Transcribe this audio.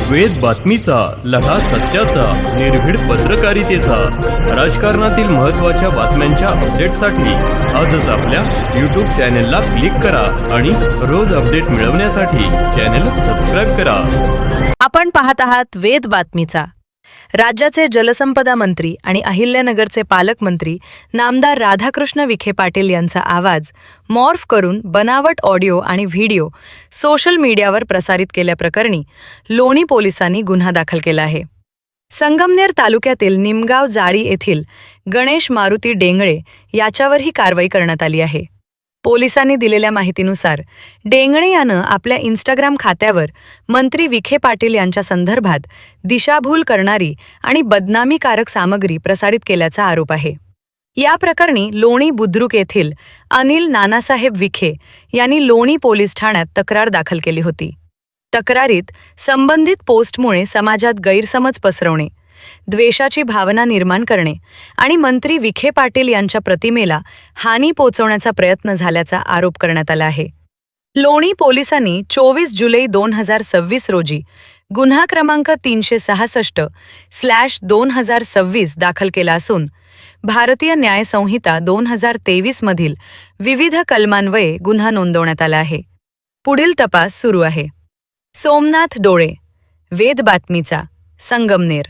वेद बातमीचा, लढा सत्याचा, निर्भीड पत्रकारितेचा, राजकारणातील महत्त्वाच्या बातम्यांच्या अपडेटसाठी आजच आपल्या YouTube चॅनेलला क्लिक करा आणि रोज अपडेट मिळवण्यासाठी चॅनेल सबस्क्राइब करा. आपण पाहत आहात वेद बातमीचा. राज्याचे जलसंपदा मंत्री आणि अहिल्यानगरचे पालकमंत्री नामदार राधाकृष्ण विखे पाटील यांचा आवाज मॉर्फ करून बनावट ऑडिओ आणि व्हिडिओ सोशल मीडियावर प्रसारित केल्याप्रकरणी लोणी पोलिसांनी गुन्हा दाखल केला आहे. संगमनेर तालुक्यातील निमगाव जाळी येथील गणेश मारुती डेंगळे याच्यावर ही कारवाई करण्यात आली आहे. पोलिसांनी दिलेल्या माहितीनुसार डेंगळे यानं आपल्या इंस्टाग्राम खात्यावर मंत्री विखे पाटील यांच्या संदर्भात दिशाभूल करणारी आणि बदनामीकारक सामग्री प्रसारित केल्याचा आरोप आहे. या प्रकरणी लोणी बुद्रुक येथील अनिल नानासाहेब विखे यांनी लोणी पोलीस ठाण्यात तक्रार दाखल केली होती. तक्रारीत संबंधित पोस्टमुळे समाजात गैरसमज पसरवणे, द्वेषाची भावना निर्माण करणे आणि मंत्री विखे पाटील यांच्या प्रतिमेला हानी पोचवण्याचा प्रयत्न झाल्याचा आरोप करण्यात आला आहे. लोणी पोलिसांनी 24 जुलै 2026 रोजी गुन्हा क्रमांक 366/2026 दाखल केला असून भारतीय न्याय संहिता 2023 मधील विविध कलमान्वये गुन्हा नोंदवण्यात आला आहे. पुढील तपास सुरू आहे. सोमनाथ डोळे, वेद बातमीचा, संगमनेर.